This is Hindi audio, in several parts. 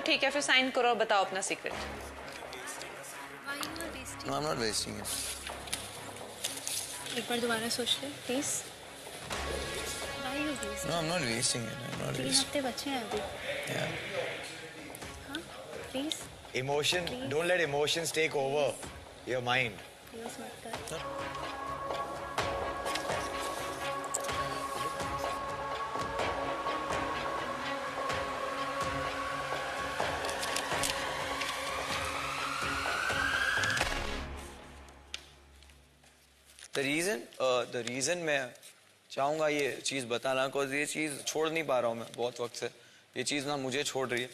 ठीक है, फिर साइन करो और बताओ अपना secret. No, I'm not wasting it. एक बार दोबारा सोच ले please. No, I'm not wasting it. I'm not 3 wasting. हफ्ते बचे हैं अभी। Yeah. हाँ please Emotion, don't let emotions take over your mind. Please मत कर। The reason मैं चाहूँगा ये चीज़ बताना, बिकॉज ये चीज़ छोड़ नहीं पा रहा हूँ मैं बहुत वक्त से। ये चीज़ ना मुझे छोड़ रही है।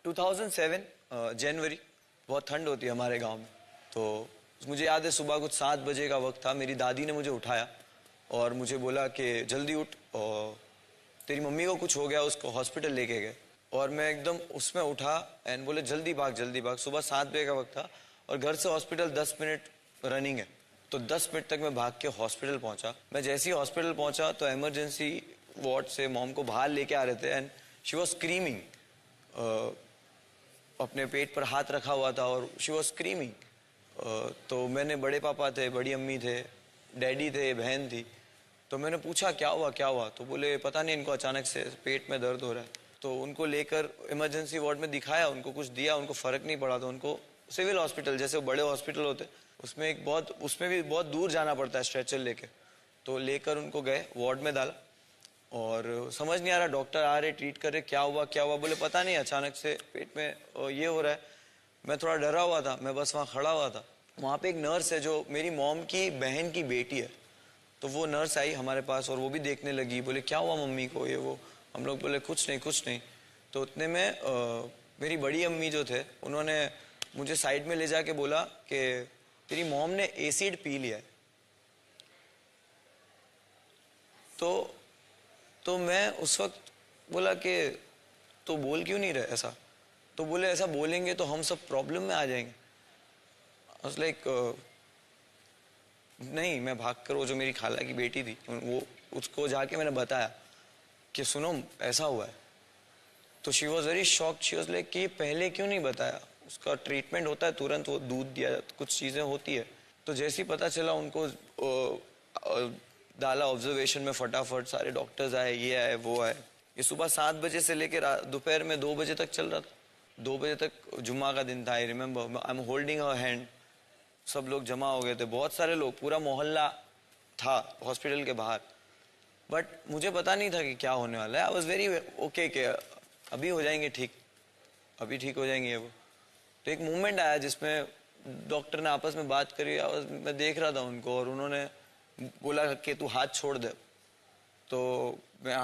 2007 जनवरी, बहुत ठंड होती है हमारे गांव में। तो मुझे याद है सुबह कुछ 7 बजे का वक्त था। मेरी दादी ने मुझे उठाया और मुझे बोला कि जल्दी उठ, और तेरी मम्मी को कुछ हो गया, उसको हॉस्पिटल लेके गए। और मैं एकदम उसमें उठा एंड बोले जल्दी भाग जल्दी भाग। सुबह 7 बजे का वक्त था और घर से हॉस्पिटल 10 मिनट रनिंग है। तो 10 मिनट तक मैं भाग के हॉस्पिटल पहुंचा। मैं जैसे ही हॉस्पिटल पहुंचा तो इमरजेंसी वार्ड से मॉम को बाहर लेके आ रहे थे एंड शी वॉज स्क्रीमिंग। अपने पेट पर हाथ रखा हुआ था और शी वॉज स्क्रीमिंग। तो मैंने, बड़े पापा थे, बड़ी अम्मी थे, डैडी थे, बहन थी। तो मैंने पूछा क्या हुआ क्या हुआ। तो बोले पता नहीं, इनको अचानक से पेट में दर्द हो रहा है। तो उनको लेकर इमरजेंसी वार्ड में दिखाया, उनको कुछ दिया, उनको फर्क नहीं पड़ा। तो उनको सिविल हॉस्पिटल, जैसे बड़े हॉस्पिटल होते, उसमें भी बहुत दूर जाना पड़ता है स्ट्रेचर लेके। तो लेकर उनको गए, वार्ड में डाला और समझ नहीं आ रहा, डॉक्टर आ रहे, ट्रीट कर रहे, क्या हुआ। बोले पता नहीं, अचानक से पेट में ये हो रहा है। मैं थोड़ा डरा हुआ था, मैं बस वहाँ खड़ा हुआ था। वहाँ पे एक नर्स है जो मेरी मॉम की बहन की बेटी है। तो वो नर्स आई हमारे पास और वो भी देखने लगी। बोले क्या हुआ मम्मी को, ये वो। हम लोग बोले कुछ नहीं। तो उतने में मेरी बड़ी अम्मी जो थे, उन्होंने मुझे साइड में ले जाके बोला कि तेरी मॉम ने एसिड पी लिया है। तो मैं उस वक्त बोला कि तो बोल क्यों नहीं रहे ऐसा। तो बोले ऐसा बोलेंगे तो हम सब प्रॉब्लम में आ जाएंगे। लाइक नहीं, मैं भागकर, वो जो मेरी खाला की बेटी थी, वो उसको जाके मैंने बताया कि सुनो ऐसा हुआ है। तो she was very shocked. She was like कि पहले क्यों नहीं बताया, उसका ट्रीटमेंट होता है तुरंत, वो दूध दिया जाता, कुछ चीज़ें होती है। तो जैसे ही पता चला उनको डाला ऑब्जर्वेशन में, फटाफट सारे डॉक्टर्स आए, ये आए वो आए। ये सुबह 7 बजे से लेकर दोपहर में 2 बजे तक चल रहा था। 2 बजे तक जुम्मा का दिन था। I remember I am holding her hand. सब लोग जमा हो गए थे, बहुत सारे लोग, पूरा मोहल्ला था हॉस्पिटल के बाहर। बट मुझे पता नहीं था कि क्या होने वाला है। आई वॉज वेरी ओके कि अभी हो जाएंगे ठीक, अभी ठीक हो जाएंगे वो। तो एक मूवमेंट आया जिसमें डॉक्टर ने आपस में बात करी। मैं देख रहा था उनको और उन्होंने बोला कि तू हाथ छोड़ दे। तो मैं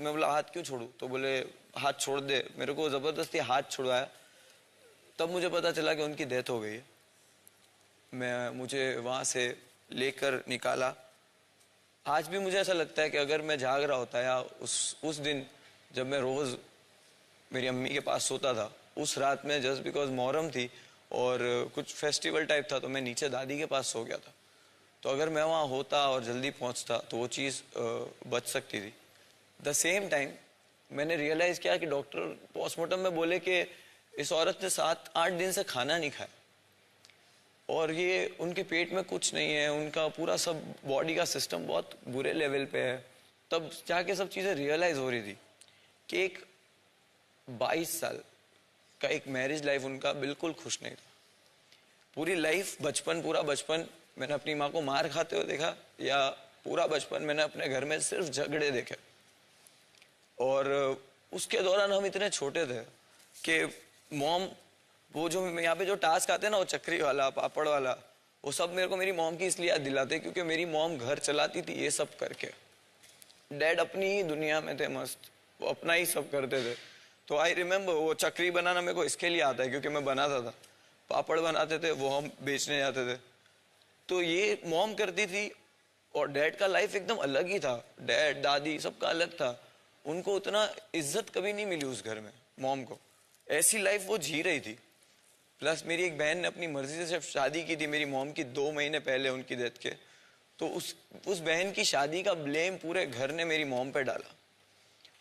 बोला हाथ क्यों छोड़ूं। तो बोले हाथ छोड़ दे। मेरे को ज़बरदस्ती हाथ छुड़वाया। तब मुझे पता चला कि उनकी डेथ हो गई है। मुझे वहाँ से लेकर निकाला। आज भी मुझे ऐसा लगता है कि अगर मैं जाग रहा होता या उस दिन जब मैं रोज़ मेरी अम्मी के पास सोता था, उस रात में जस्ट बिकॉज मुहर्रम थी और कुछ फेस्टिवल टाइप था, तो मैं नीचे दादी के पास सो गया था। तो अगर मैं वहाँ होता और जल्दी पहुँचता तो वो चीज़ बच सकती थी। द सेम टाइम मैंने रियलाइज़ किया कि डॉक्टर पोस्टमार्टम में बोले कि इस औरत ने 7-8 दिन से खाना नहीं खाया और ये उनके पेट में कुछ नहीं है, उनका पूरा सब बॉडी का सिस्टम बहुत बुरे लेवल पे है। तब जाके सब चीज़ें रियलाइज़ हो रही थी कि एक 22 साल का एक मैरिज लाइफ उनका बिल्कुल खुश नहीं था। पूरी लाइफ, पूरा बचपन मैंने अपनी माँ को मार खाते हुए देखा, या पूरा बचपन मैंने अपने घर में सिर्फ झगड़े देखे। और उसके दौरान हम इतने छोटे थे कि मॉम, वो जो यहाँ पे जो टास्क आते हैं ना, वो चक्री वाला, पापड़ वाला, वो सब मेरे को मेरी मॉम की इसलिए याद दिलाते क्योंकि मेरी मॉम घर चलाती थी ये सब करके। डैड अपनी ही दुनिया में थे मस्त, वो अपना ही सब करते थे। तो आई रिमेम्बर वो चक्री बनाना मेरे को इसके लिए आता है क्योंकि मैं बनाता था। पापड़ बनाते थे, वो हम बेचने जाते थे। तो ये मॉम करती थी और डैड का लाइफ एकदम अलग ही था। डैड दादी सबका अलग था। उनको उतना इज्जत कभी नहीं मिली उस घर में। मॉम को ऐसी लाइफ वो जी रही थी। प्लस मेरी एक बहन ने अपनी मर्जी से सिर्फ शादी की थी मेरी मॉम की 2 महीने पहले उनकी डेथ के। तो उस बहन की शादी का ब्लेम पूरे घर ने मेरी मॉम पे डाला।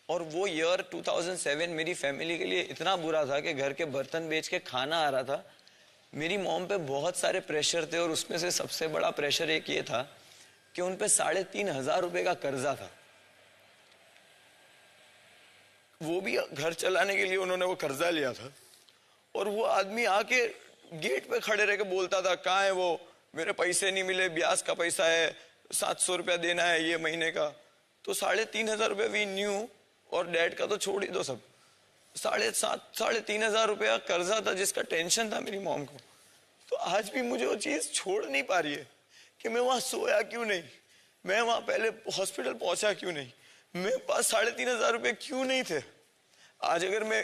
और वो ईयर 2007 मेरी फैमिली के लिए इतना बुरा था कि घर के बर्तन बेच के खाना आ रहा था। मेरी मॉम पे बहुत सारे प्रेशर थे और उसमें से सबसे बड़ा प्रेशर एक ये था कि उन पे 3,500 रुपए का कर्जा था। वो भी घर चलाने के लिए उन्होंने वो कर्जा लिया था। और वो आदमी आके गेट पे खड़े रह के बोलता था, कहाँ है वो, मेरे पैसे नहीं मिले, ब्याज का पैसा है, 700 रुपया देना है ये महीने का। तो 3,500 रुपये वी न्यू, और डैड का तो छोड़ ही दो सब, 3,500 रुपया कर्जा था जिसका टेंशन था मेरी मॉम को। तो आज भी मुझे वो चीज छोड़ नहीं पा रही है कि मैं वहां सोया क्यों नहीं, मैं वहां पहले हॉस्पिटल पहुंचा क्यों नहीं, मेरे पास 3,500 रुपये क्यों नहीं थे। आज अगर मैं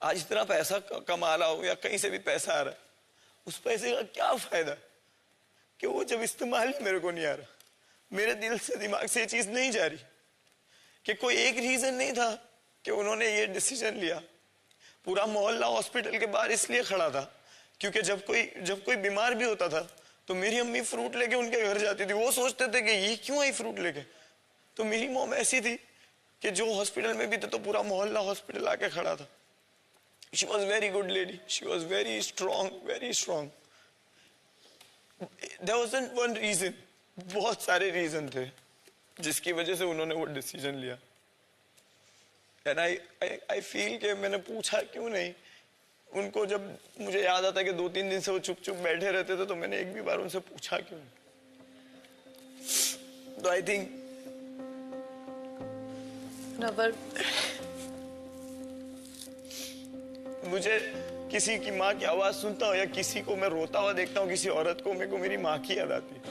आज इतना पैसा कमा रहा हूं या कहीं से भी पैसा आ रहा है, उस पैसे का क्या फायदा कि वो जब इस्तेमाल ही मेरे को नहीं आ रहा। मेरे दिल से दिमाग से ये चीज नहीं जा रही कि कोई एक रीजन नहीं था कि उन्होंने ये डिसीजन लिया। पूरा मोहल्ला हॉस्पिटल के बाहर इसलिए खड़ा था क्योंकि जब कोई बीमार भी होता था तो मेरी अम्मी फ्रूट लेके उनके घर जाती थी। वो सोचते थे कि ये क्यों आई फ्रूट लेके। तो मेरी मॉम ऐसी थी कि जो हॉस्पिटल में भी थे तो पूरा मोहल्ला हॉस्पिटल आके खड़ा था। She was very good lady. She was very strong, very strong. There wasn't one reason. बहुत सारे रीजन थे जिसकी वजह से उन्होंने वो डिसीजन लिया। And I feel कि मैंने पूछा क्यों नहीं उनको। जब मुझे याद आता है कि 2-3 दिन से वो चुप चुप बैठे रहते थे तो मैंने एक भी बार उनसे पूछा क्यों नहीं। तो I think नवर, मुझे किसी की माँ की आवाज सुनता हूँ या किसी को मैं रोता हुआ देखता हूँ, किसी औरत को, मेरे को मेरी माँ की याद आती है।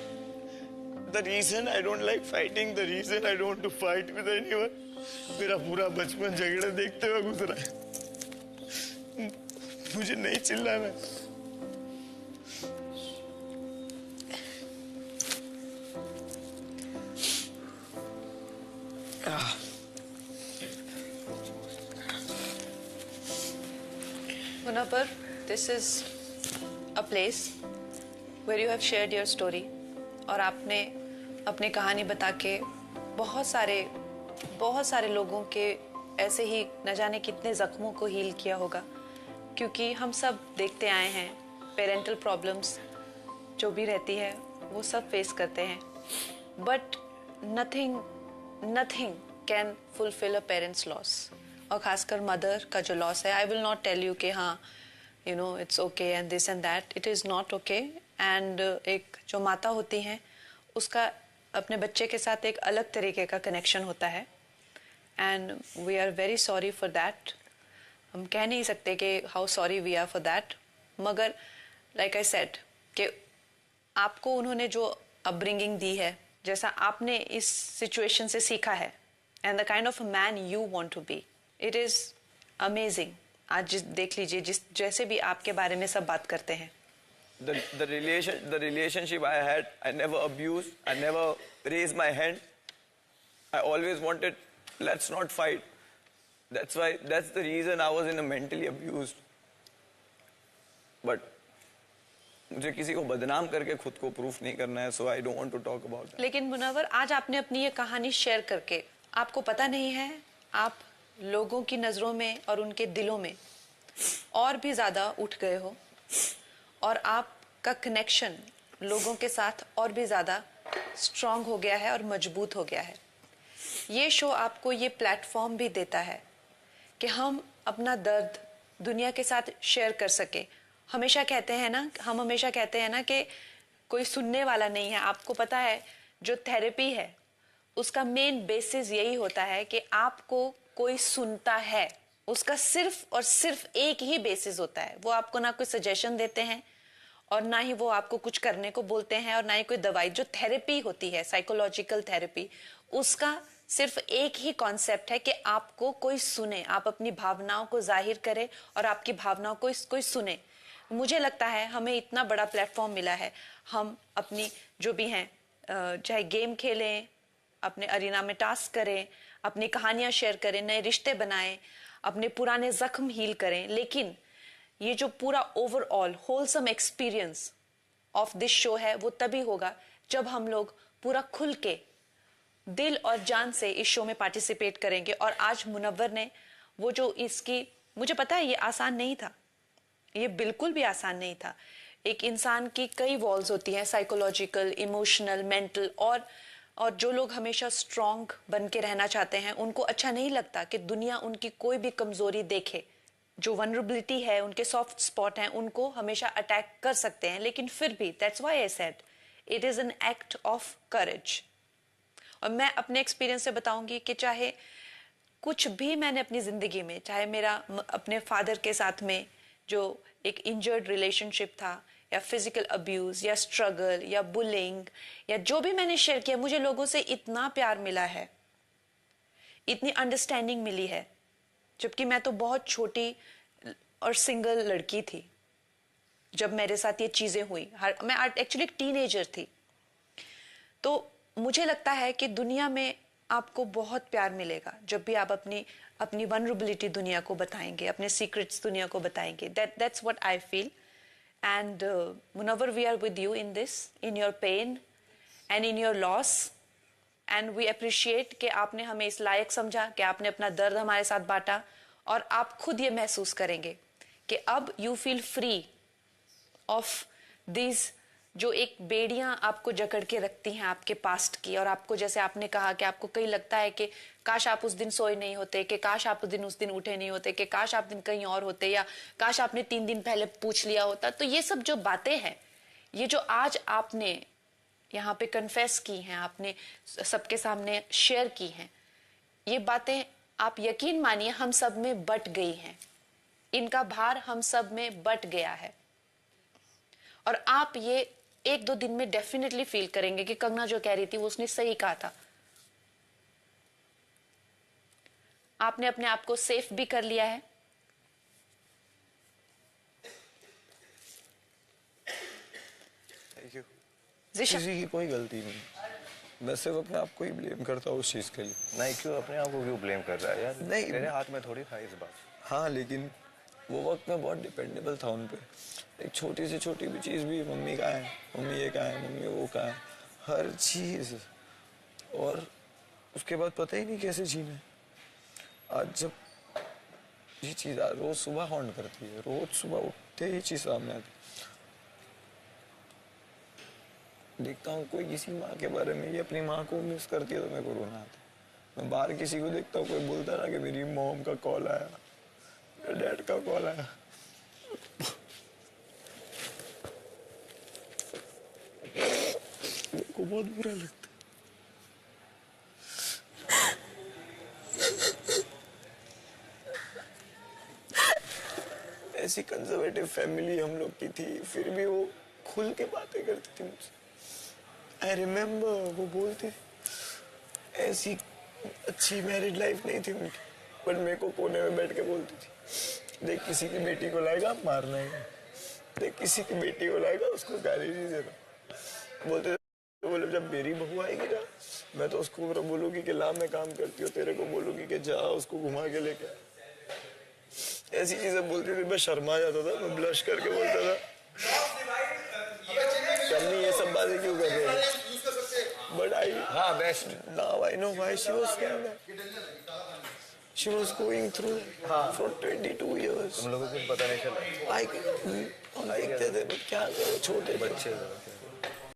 The reason I don't like fighting, the reason I don't want to fight with anyone, मेरा पूरा बचपन झगड़े देखते हुए गुजरा है। मुझे नहीं चिल्लाना। Munawar, this is a place where you have shared your story और आपने अपनी कहानी बता के बहुत सारे लोगों के ऐसे ही न जाने कितने जख्मों को हील किया होगा। क्योंकि हम सब देखते आए हैं पेरेंटल प्रॉब्लम्स जो भी रहती है वो सब फेस करते हैं, but nothing can fulfil a parents loss. और खासकर मदर का जो लॉस है, I will not tell you कि हाँ you know it's okay and this and that, it is not okay. And एक जो माता होती हैं उसका अपने बच्चे के साथ एक अलग तरीके का कनेक्शन होता है and we are very sorry for that. हम कह नहीं सकते कि how sorry we are for that, मगर लाइक आई सेड कि आपको उन्होंने जो अपब्रिंगिंग दी है, जैसा आपने इस सिचुएशन से सीखा है and the kind of man you want to be, it is amazing. आज देख लीजिए जैसे भी आपके बारे में सब बात करते हैं। The relationship I had, I never abused, I never raised my hand. I always wanted, let's not fight. That's the reason I was in a mentally abused. But मुझे किसी को बदनाम करके खुद को प्रूफ नहीं करना है, so I don't want to talk about that. लेकिन मुनव्वर, आज आपने अपनी ये कहानी शेयर करके आपको पता नहीं है आप लोगों की नजरों में और उनके दिलों में और भी ज्यादा उठ गए हो और आपका कनेक्शन लोगों के साथ और भी ज्यादा स्ट्रांग हो गया है और मजबूत हो गया है। ये शो आपको ये प्लेटफॉर्म भी देता है कि हम अपना दर्द दुनिया के साथ शेयर कर सके। हम हमेशा कहते हैं ना कि कोई सुनने वाला नहीं है। आपको पता है जो थेरेपी है उसका मेन बेसिस यही होता है कि आपको कोई सुनता है। उसका सिर्फ और सिर्फ एक ही बेसिस होता है, वो आपको ना कोई सजेशन देते हैं और ना ही वो आपको कुछ करने को बोलते हैं और ना ही कोई दवाई। जो थेरेपी होती है, साइकोलॉजिकल थेरेपी, उसका सिर्फ एक ही कॉन्सेप्ट है कि आपको कोई सुने, आप अपनी भावनाओं को जाहिर करें और आपकी भावनाओं को कोई सुने। मुझे लगता है हमें इतना बड़ा प्लेटफॉर्म मिला है, हम अपनी जो भी हैं, चाहे गेम खेलें, अपने अरीना में टास्क करें, अपनी कहानियां शेयर करें, नए रिश्ते बनाएं, अपने पुराने जख्म हील करें। लेकिन ये जो पूरा overall wholesome experience of this show है वो तभी होगा जब हम लोग पूरा खुल के दिल और जान से इस शो में पार्टिसिपेट करेंगे। और आज मुनव्वर ने वो जो इसकी, मुझे पता है ये आसान नहीं था, ये बिल्कुल भी आसान नहीं था। एक इंसान की कई वॉल्स होती हैं, साइकोलॉजिकल, इमोशनल, मेंटल, और जो लोग हमेशा स्ट्रांग बन के रहना चाहते हैं उनको अच्छा नहीं लगता कि दुनिया उनकी कोई भी कमजोरी देखे। जो वनरेबिलिटी है, उनके सॉफ्ट स्पॉट हैं, उनको हमेशा अटैक कर सकते हैं, लेकिन फिर भी that's why I said it is an act of courage. और मैं अपने एक्सपीरियंस से बताऊंगी कि चाहे कुछ भी मैंने अपनी जिंदगी में, चाहे मेरा अपने फादर के साथ में जो एक इंजर्ड रिलेशनशिप था, या फिजिकल अब्यूज, या स्ट्रगल, या बुलिंग, या जो भी मैंने शेयर किया, मुझे लोगों से इतना प्यार मिला है, इतनी अंडरस्टैंडिंग मिली है, जबकि मैं तो बहुत छोटी और सिंगल लड़की थी जब मेरे साथ ये चीजें हुई। मैं एक्चुअली एक टीनेजर थी। तो मुझे लगता है कि दुनिया में आपको बहुत प्यार मिलेगा जब भी आप अपनी वनरेबिलिटी दुनिया को बताएंगे, अपने सीक्रेट्स दुनिया को बताएंगे। That's what I feel. And Munawar, we are with you in this, in your pain and in your loss. And we appreciate कि आपने हमें इस लायक समझा कि आपने अपना दर्द हमारे साथ बांटा। और आप खुद ये महसूस करेंगे कि अब you feel free of this, जो एक बेड़ियां आपको जकड़ के रखती हैं आपके पास्ट की। और आपको, जैसे आपने कहा कि आपको कहीं लगता है कि काश आप उस दिन सोए नहीं होते, कि काश आप उस दिन उठे नहीं होते, कि काश आप दिन कहीं और होते, या काश आपने 3 दिन पहले पूछ लिया होता। तो ये सब जो बातें हैं, ये जो आज आपने यहाँ पे कन्फेस की हैं, आपने सबके सामने शेयर की हैं, ये बातें आप यकीन मानिए हम सब में बट गई हैं। इनका भार हम सब में बट गया है। और आप ये 1-2 दिन में डेफिनेटली फील करेंगे कि कंगना जो कह रही थी वो उसने सही कहा था। आपने अपने आप को सेफ भी कर लिया है। Thank you. ज़िशा, किसी की कोई गलती नहीं, मैं सिर्फ अपने आप को ही ब्लेम करता हूँ उस चीज के लिए। नहीं, क्यों अपने आप को क्यों ब्लेम कर रहा है यार? नहीं, तेरे हाथ में थोड़ी था इस बात। हाँ, लेकिन वो वक्त में बहुत डिपेंडेबल था उन पे। एक छोटी से छोटी भी चीज़ भी, मम्मी कहाँ है, मम्मी ये कहाँ है, मम्मी वो कहाँ है, हर चीज़। और उसके बाद पता ही नहीं कैसे जीना। आज जब ये चीज़ रोज सुबह हॉन्ट करती है, रोज सुबह उठते ही चीज़ सामने आती। देखता हूँ कोई किसी माँ के बारे में, ये अपनी माँ को मिस करती है तो मेरे को रोना आता है। मैं बाहर किसी को देखता हूँ, कोई बोलता रहा कि मेरी मॉम का कॉल आया, मेरे डैड का कॉल आया, मेरे को बहुत बुरा लगता है। ऐसी कंजर्वेटिव फैमिली हम लोग की थी, फिर भी वो खुल के बातें करती थी मुझसे। आई रिमेम्बर, वो बोलती थी ऐसी अच्छी मैरिड लाइफ नहीं थी उनकी, पर मेरे को कोने में बैठ के बोलती थी, देख किसी की बेटी को लाएगा मारना है, देख किसी की बेटी को लाएगा उसको गाली नहीं देना। बोलते तो बोले जब मेरी बहू आएगी ना, मैं तो उसको बोलूंगी कि ला मैं काम करती हूँ, तेरे को बोलूंगी कि जा उसको घुमा के लेके। ऐसी चीजें बोलती थी, मैं शर्मा जाता था, मैं ब्लश करके बोलता था अम्मी ये सब बातें क्यों कर रहे हैं। But best now I know why she was saying that. She was going through for 22 years. तुम लोगों को कुछ पता नहीं चला। हम देखते थे, but क्या करो, छोटे बच्चे